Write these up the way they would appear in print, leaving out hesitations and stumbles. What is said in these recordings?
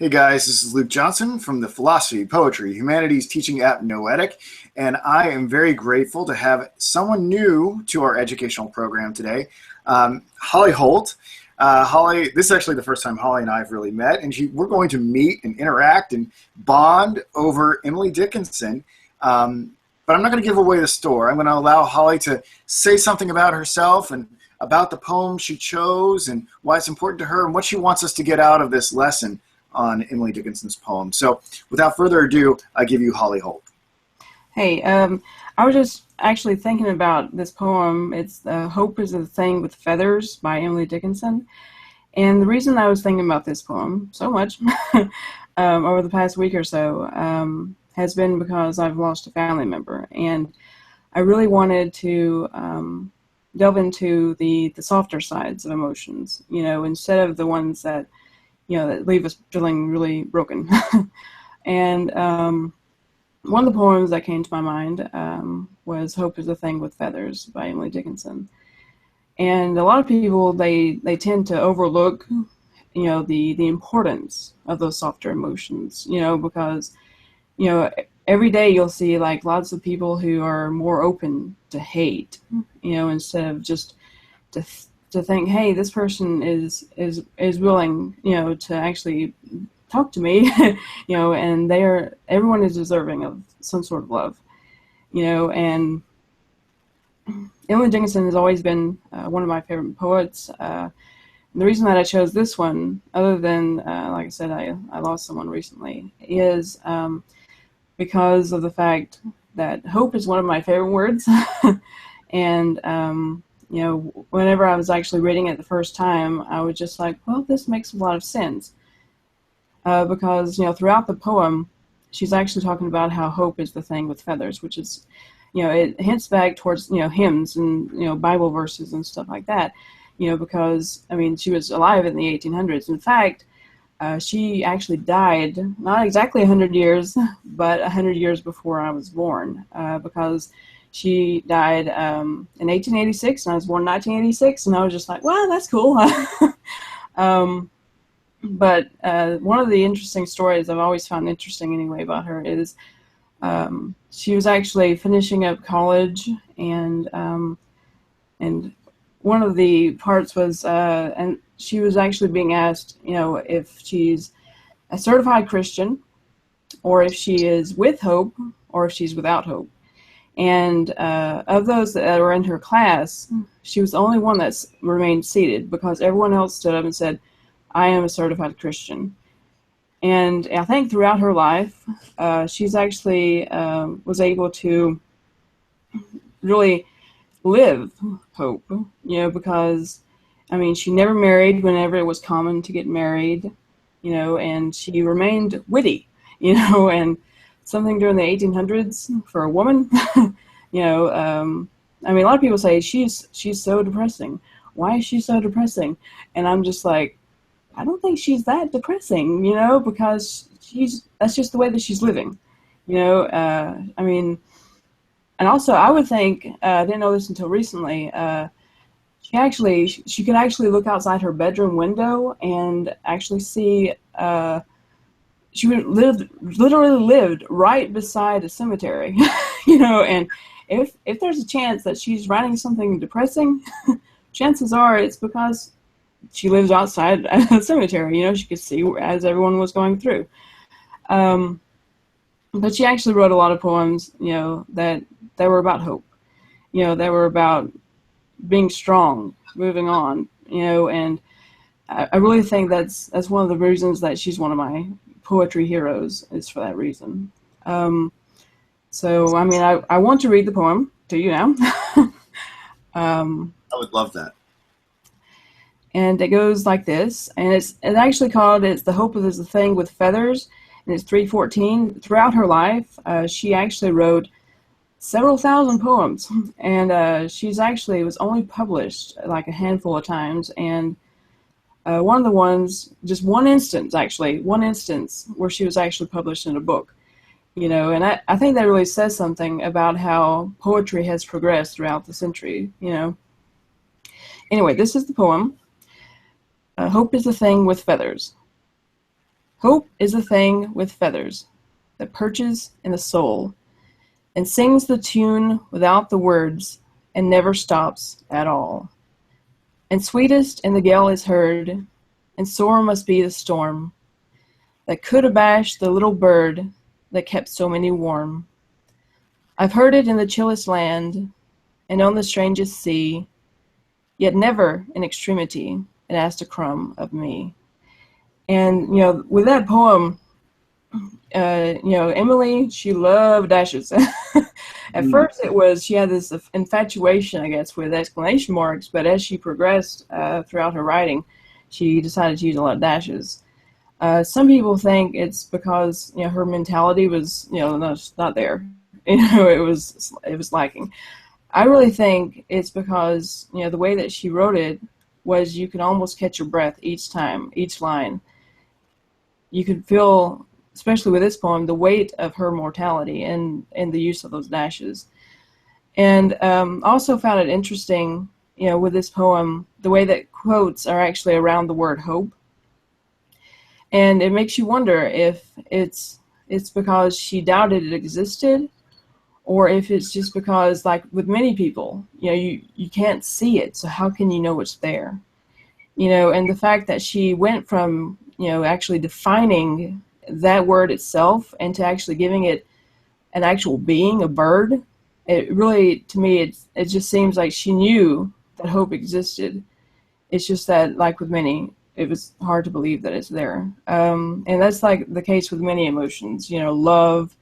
Hey guys, this is Luke Johnson from the Philosophy, Poetry, Humanities Teaching app Noetic, and I am very grateful to have someone new to our educational program today, Holly Holt. Holly, this is actually the first time Holly and I have really met, and we're going to meet and interact and bond over Emily Dickinson. But I'm not going to give away the store. I'm going to allow Holly to say something about herself and about the poem she chose and why it's important to her and what she wants us to get out of this lesson on Emily Dickinson's poem. So without further ado, I give you Holly Holt. Hey, I was just actually thinking about this poem. It's Hope is a Thing with Feathers by Emily Dickinson. And the reason I was thinking about this poem so much over the past week or so has been because I've lost a family member. And I really wanted to delve into the softer sides of emotions, you know, instead of the ones that that leave us feeling really broken. And one of the poems that came to my mind was Hope is a Thing with Feathers by Emily Dickinson. And a lot of people, they tend to overlook, the importance of those softer emotions, because, every day you'll see like lots of people who are more open to hate, instead of just to think, hey, this person is willing, to actually talk to me, and everyone is deserving of some sort of love, and Emily Dickinson has always been one of my favorite poets. The reason that I chose this one, other than, like I said, I lost someone recently, is because of the fact that hope is one of my favorite words, and whenever I was actually reading it the first time, I was just like, well, this makes a lot of sense. Because, throughout the poem, she's actually talking about how hope is the thing with feathers, which is, it hints back towards, hymns and, Bible verses and stuff like that, because, I mean, she was alive in the 1800s. In fact, she actually died, not exactly 100 years, but 100 years before I was born, because she died in 1886, and I was born in 1986, and I was just like, wow, that's cool. But one of the interesting stories I've always found interesting anyway about her is she was actually finishing up college, and one of the parts was, and she was actually being asked, if she's a certified Christian, or if she is with hope, or if she's without hope. And of those that were in her class, she was the only one that remained seated, because everyone else stood up and said, I am a certified Christian. And I think throughout her life, she's actually was able to really live hope, because, I mean, she never married whenever it was common to get married, and she remained witty, and something during the 1800s for a woman, I mean, a lot of people say she's so depressing. Why is she so depressing? And I'm just like, I don't think she's that depressing, because that's just the way that she's living, I mean, and also I would think, I didn't know this until recently, she could actually look outside her bedroom window and actually see, she literally lived right beside a cemetery, and if there's a chance that she's writing something depressing, chances are it's because she lives outside a cemetery, she could see as everyone was going through. But she actually wrote a lot of poems, that were about hope, that were about being strong, moving on, and I really think that's one of the reasons that she's one of my poetry heroes, is for that reason. So, I mean, I want to read the poem to you now. I would love that. And it goes like this, and it's actually called, it's The Hope is a Thing with Feathers, and it's 314. Throughout her life, she actually wrote several thousand poems, and she's actually was only published like a handful of times, and one of the ones, just one instance where she was actually published in a book, and I think that really says something about how poetry has progressed throughout the century, Anyway, this is the poem. Hope is a thing with feathers. Hope is a thing with feathers that perches in the soul and sings the tune without the words and never stops at all. And sweetest in the gale is heard, and sore must be the storm that could abash the little bird that kept so many warm. I've heard it in the chillest land and on the strangest sea, yet never in extremity it asked a crumb of me. And, with that poem, Emily, she loved dashes. At first it was, she had this infatuation, I guess, with exclamation marks, but as she progressed throughout her writing, she decided to use a lot of dashes. Some people think it's because, her mentality was, not there. It was lacking. I really think it's because, the way that she wrote it was you could almost catch your breath each time, each line. You could feel, especially with this poem, the weight of her mortality and the use of those dashes. And also found it interesting, with this poem, the way that quotes are actually around the word hope. And it makes you wonder if it's because she doubted it existed, or if it's just because, like with many people, you can't see it, so how can you know it's there? And the fact that she went from, actually defining that word itself and to actually giving it an actual being, a bird, it really, to me, it just seems like she knew that hope existed. It's just that, like with many, it was hard to believe that it's there. And that's like the case with many emotions, love,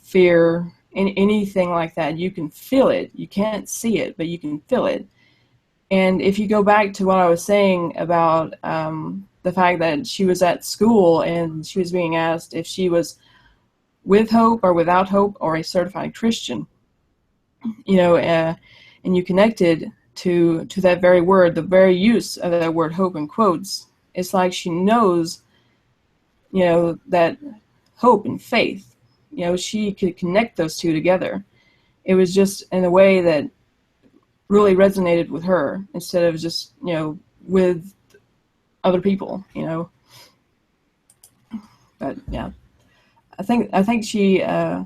fear, anything like that. You can feel it. You can't see it, but you can feel it. And if you go back to what I was saying about the fact that she was at school and she was being asked if she was with hope or without hope or a certified Christian, and you connected to that very word, the very use of that word hope in quotes, it's like she knows, that hope and faith, she could connect those two together. It was just in a way that really resonated with her instead of just, with other people, But yeah, I think she, I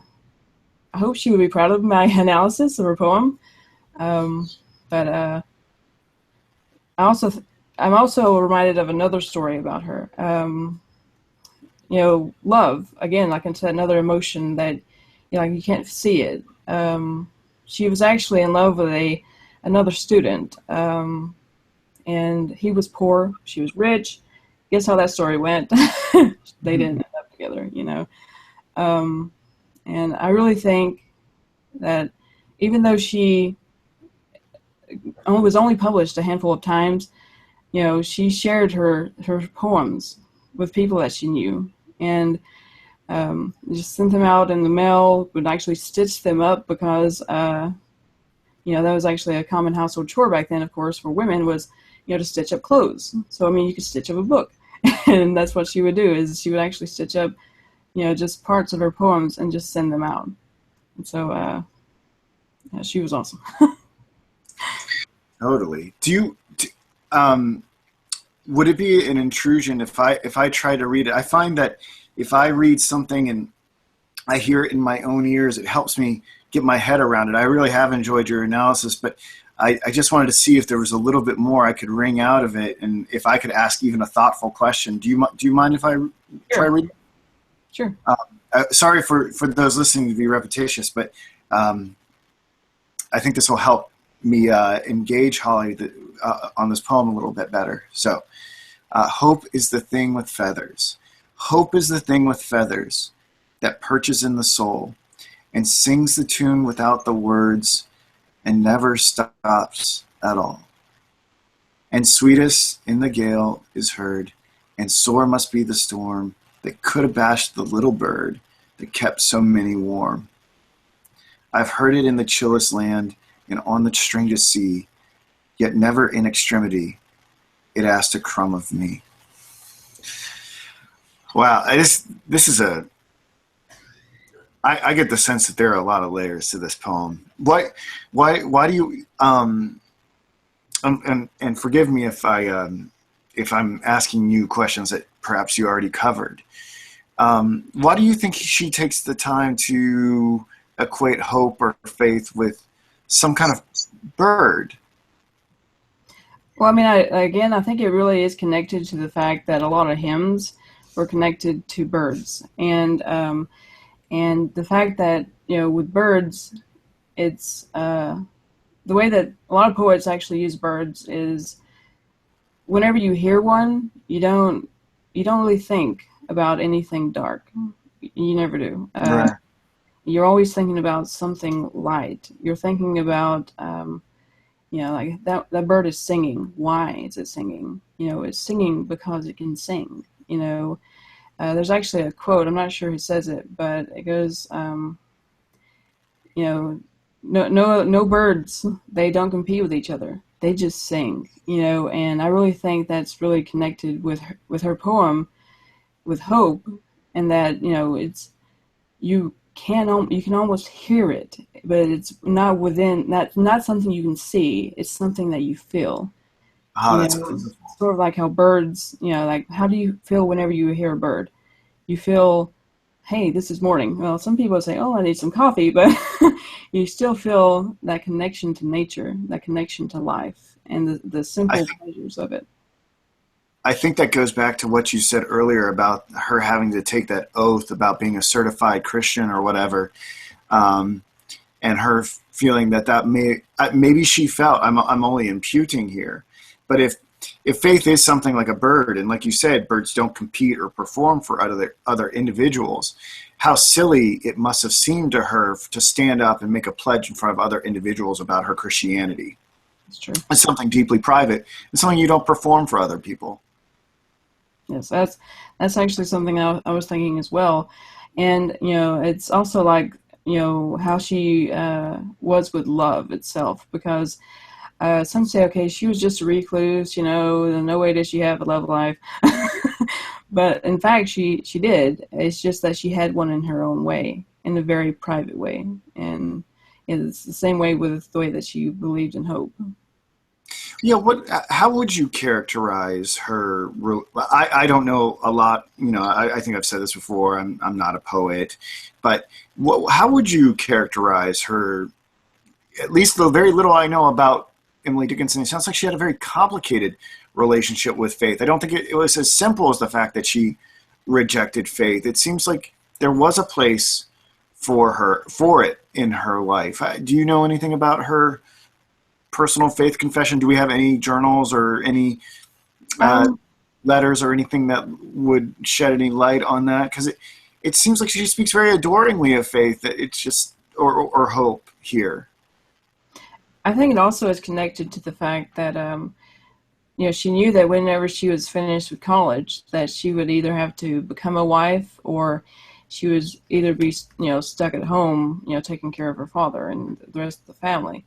hope she would be proud of my analysis of her poem. But I'm also reminded of another story about her. Love, again, like I said, another emotion that, you can't see it. She was actually in love with another student, and he was poor, she was rich. Guess how that story went? They didn't end up together, And I really think that even though she was only published a handful of times, she shared her poems with people that she knew, and just sent them out in the mail, would actually stitch them up because, that was actually a common household chore back then, of course, for women was, to stitch up clothes. So, you could stitch up a book. And that's what she would do, is she would actually stitch up, just parts of her poems and just send them out. And so, yeah, she was awesome. Totally. Would it be an intrusion if I try to read it? I find that if I read something and I hear it in my own ears, it helps me get my head around it. I really have enjoyed your analysis, but I just wanted to see if there was a little bit more I could wring out of it, and if I could ask even a thoughtful question. Do you mind if I try reading? Sure. Sorry for those listening to be repetitious, but I think this will help me engage Holly on this poem a little bit better. So, hope is the thing with feathers. Hope is the thing with feathers that perches in the soul and sings the tune without the words and never stops at all. And sweetest in the gale is heard, and sore must be the storm that could abash the little bird that kept so many warm. I've heard it in the chillest land and on the strangest sea, yet never in extremity it asked a crumb of me. Wow, I get the sense that there are a lot of layers to this poem. Why do you and forgive me if I'm asking you questions that perhaps you already covered. Why do you think she takes the time to equate hope or faith with some kind of bird? Well, I mean, I think it really is connected to the fact that a lot of hymns were connected to birds, and the fact that, with birds, it's the way that a lot of poets actually use birds is whenever you hear one, you don't really think about anything dark. You never do. Right. You're always thinking about something light. You're thinking about, like that bird is singing. Why is it singing? It's singing because it can sing. There's actually a quote. I'm not sure who says it, but it goes, no birds. They don't compete with each other. They just sing. And I really think that's really connected with her poem, with hope, and that it's you can almost hear it, but it's not something you can see. It's something that you feel. Oh, that's It's beautiful. sort of like how birds, like how do you feel whenever you hear a bird? You feel, hey, this is morning. Well, some people say, oh, I need some coffee, but you still feel that connection to nature, that connection to life, and the I simple think pleasures of it. I think that goes back to what you said earlier about her having to take that oath about being a certified Christian or whatever, um, and her feeling that maybe she felt, I'm only imputing here, but if faith is something like a bird, and like you said, birds don't compete or perform for other individuals, how silly it must have seemed to her to stand up and make a pledge in front of other individuals about her Christianity. It's true. It's something deeply private. It's something you don't perform for other people. Yes, that's actually something I was thinking as well, and it's also like how she was with love itself, because some say, okay, she was just a recluse, no way did she have a love life, but in fact she did. It's just that she had one in her own way, in a very private way, and it's the same way with the way that she believed in hope. Yeah, how would you characterize her? I don't know a lot. I think I've said this before. I'm not a poet, but how would you characterize her? At least the very little I know about Emily Dickinson, it sounds like she had a very complicated relationship with faith. I don't think it was as simple as the fact that she rejected faith. It seems like there was a place for it in her life. Do you know anything about her personal faith confession? Do we have any journals or any uh, Um, letters or anything that would shed any light on that? Because it seems like she speaks very adoringly of faith. That it's just or hope here. I think it also is connected to the fact that she knew that whenever she was finished with college, that she would either have to become a wife, or she would either be, stuck at home, taking care of her father and the rest of the family.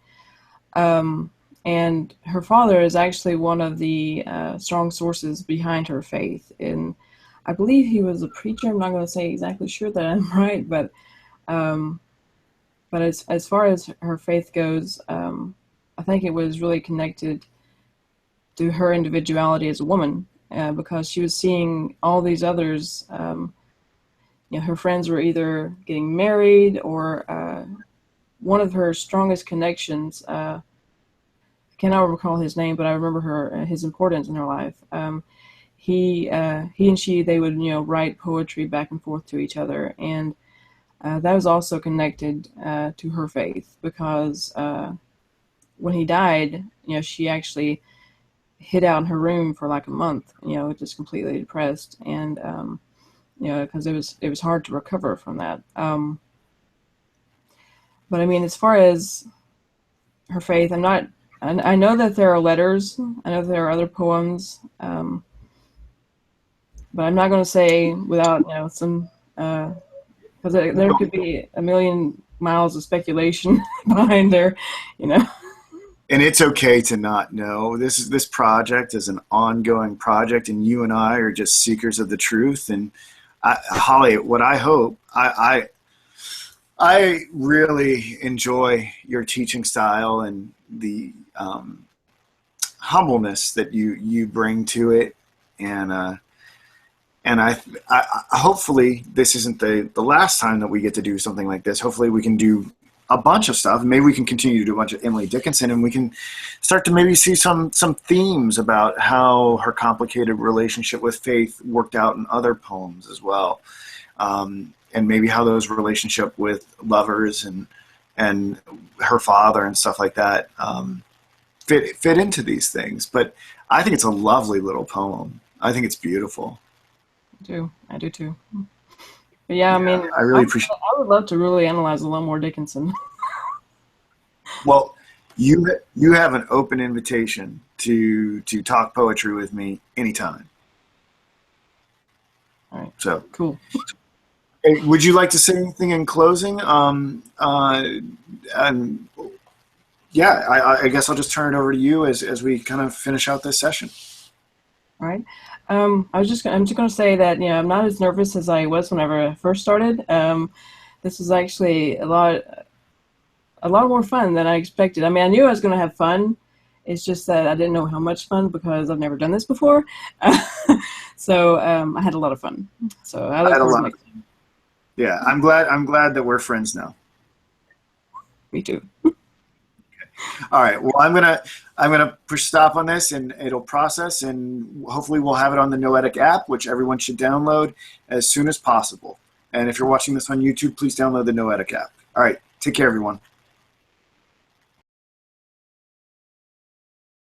Um, and her father is actually one of the strong sources behind her faith. And I believe he was a preacher. I'm not going to say exactly sure that I'm right, um, but as far as her faith goes, I think it was really connected to her individuality as a woman, because she was seeing all these others. Her friends were either getting married, or one of her strongest connections. I cannot recall his name, but I remember his importance in her life. He and she, they would write poetry back and forth to each other, and that was also connected to her faith, because when he died, she actually hid out in her room for like a month, just completely depressed, and because it was hard to recover from that. But I mean, as far as her faith, I'm not. I know that there are letters. I know there are other poems, but I'm not going to say without some, because there could be a million miles of speculation behind there, you know. And it's okay to not know. This project is an ongoing project, and you and I are just seekers of the truth. And Holly, what I hope, I really enjoy your teaching style and the humbleness that you bring to it, and And hopefully this isn't the last time that we get to do something like this. Hopefully we can do a bunch of stuff. Maybe we can continue to do a bunch of Emily Dickinson, and we can start to maybe see some themes about how her complicated relationship with faith worked out in other poems as well. And maybe how those relationship with lovers and her father and stuff like that fit into these things. But I think it's a lovely little poem. I think it's beautiful. I do too. But yeah, I mean, I really appreciate. I would love to really analyze a lot more Dickinson. Well, you have an open invitation to talk poetry with me anytime. All right. So cool. Hey, would you like to say anything in closing? Yeah, I guess I'll just turn it over to you as we kind of finish out this session. All right. I'm just going to say that, you know, I'm not as nervous as I was whenever I first started. This is actually a lot more fun than I expected. I mean, I knew I was going to have fun. It's just that I didn't know how much fun because I've never done this before. So I had a lot of fun. So I look forward to next time. Yeah, I'm glad that we're friends now. Me too. All right. Well, I'm gonna push stop on this, and it'll process, and hopefully we'll have it on the Noetic app, which everyone should download as soon as possible. And if you're watching this on YouTube, please download the Noetic app. All right. Take care, everyone.